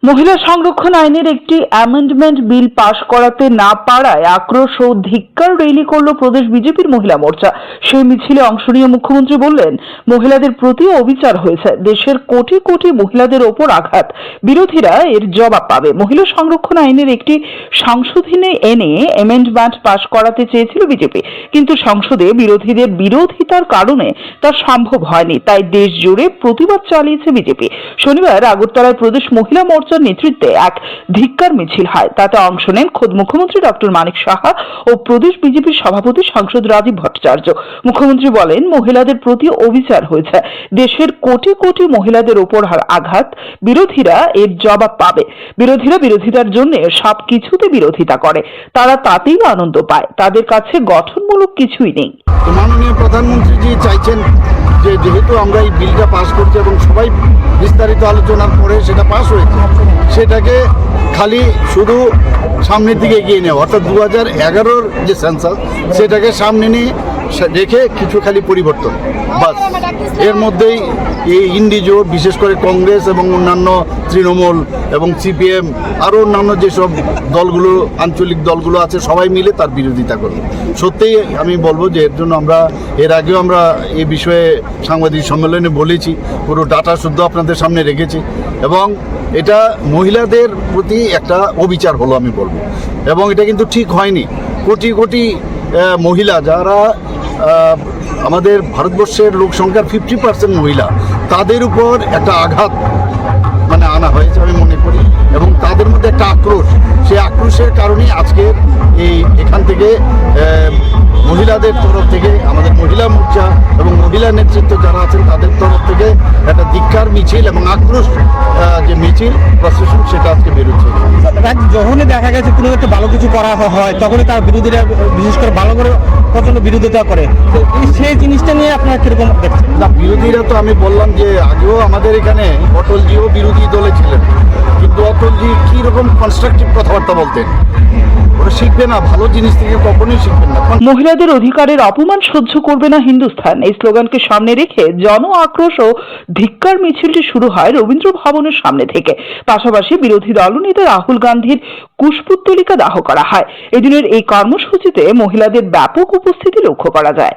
মহিলা সংরক্ষণ আইনের একটি অ্যামেন্ডমেন্ট বিল পাশ করাতে না পারায় আক্রোশ ও ধিক্কার র্যালি করল প্রদেশ বিজেপির মহিলা মোর্চা। সেই মিছিলে অংশ নিয়ে মুখ্যমন্ত্রী বললেন, মহিলাদের প্রতি অবিচার হয়েছে, দেশের কোটি কোটি মহিলাদের ওপর আঘাত, বিরোধীরা এর জবাব পাবে। মহিলা সংরক্ষণ আইনের একটি সংশোধনী এনে অ্যামেন্ডমেন্ট পাশ করাতে চেয়েছিল বিজেপি, কিন্তু সংসদে বিরোধীদের বিরোধিতার কারণে তা সম্ভব হয়নি। তাই দেশ জুড়ে প্রতিবাদ চালিয়েছে বিজেপি। শনিবার আগরতলায় প্রদেশ মহিলা মোর্চার নেতৃত্বে এক ধিক্কার মিছিল হয়। তাতে অংশ নেন খোদ মুখ্যমন্ত্রী ডক্টর মানিক সাহা ও প্রদেশ বিজেপির সভাপতি সাংসদ রাজীব ভট্টাচার্য। মুখ্যমন্ত্রী বলেন, মহিলাদের প্রতি অবিচার হয়েছে, দেশের কোটি কোটি মহিলাদের উপর আঘাত, বিরোধীরা এর জবাব পাবে। বিরোধীরা বিরোধিতার জন্য সবকিছুতে বিরোধিতা করে, তারা তাতেই আনন্দ পায়, তাদের কাছে গঠনমূলক কিছুই নেই। মাননীয় প্রধানমন্ত্রীজি চাইছেন যে যেহেতু আমরা এই বিলটা পাস করছি এবং সবাই বিস্তারিত আলোচনার পরে সেটা পাস হয়েছে, সেটাকে খালি শুধু সামনের দিকে এগিয়ে নেওয়া, অর্থাৎ 2011-র যে সেন্সাস সেটাকে সামনে নিয়ে রেখে কিছু খালি পরিবর্তন, বাস। এর মধ্যেই এই ইন্ডিজোট, বিশেষ করে কংগ্রেস এবং অন্যান্য তৃণমূল এবং সিপিএম আরও অন্যান্য যেসব দলগুলো, আঞ্চলিক দলগুলো আছে, সবাই মিলে তার বিরোধিতা করবে। সত্যিই আমি বলবো যে এর জন্য আমরা এর আগেও আমরা এই বিষয়ে সাংবাদিক সম্মেলনে বলেছি, পুরো ডাটা শুদ্ধ আপনাদের সামনে রেখেছি, এবং এটা মহিলাদের প্রতি একটা অবিচার হলো আমি বলবো, এবং এটা কিন্তু ঠিক হয়নি। কোটি কোটি মহিলা, যারা আমাদের ভারতবর্ষের লোক সংখ্যার 50% মহিলা, তাদের উপর একটা আঘাত আনা হয়েছে আমি মনে করি, এবং তাদের মধ্যে একটা আক্রোশ, সেই আক্রোশের কারণেই আজকে এখান থেকে মহিলাদের তরফ থেকে, আমাদের মহিলা মোর্চা এবং মহিলা নেতৃত্ব যারা আছেন তাদের তরফ থেকে একটা ধিক্কার মিছিল এবং আক্রোশ যে মিছিল প্রসেশন, সেটা আজকে বেরোচ্ছে। যখনই দেখা গেছে কোনো একটা ভালো কিছু করা হয়, তখনই তার বিরোধীরা বিশেষ করে ভালো করে প্রচন্ড বিরোধিতা করে। সেই জিনিসটা নিয়ে আপনারা কিরকম দেখছেন? না, বিরোধীরা তো আমি বললাম যে আগেও আমাদের এখানে অটলজিও বিরোধী দলে ছিলেন, কিন্তু অটলজি কীরকম কনস্ট্রাকটিভ কথাবার্তা বলতেন, ওরা শিখবে না, ভালো জিনিস থেকে কখনোই শিখবেন না। মহিলাদের অধিকারের অপমান সহ্য করবে না হিন্দুস্থান, এই স্লোগানকে সামনে রেখে জন আক্রোশ ও ধিক্কার মিছিলটি শুরু হয় রবীন্দ্র ভবনের সামনে থেকে। পাশাপাশি বিরোধী দলনেতা রাহুল গান্ধীর কুশপুত্তলিকা দাহ করা হয়। এদিনের এই কর্মসূচিতে মহিলাদের ব্যাপক উপস্থিতি লক্ষ্য করা যায়।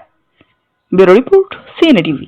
Bureau report, CNA TV.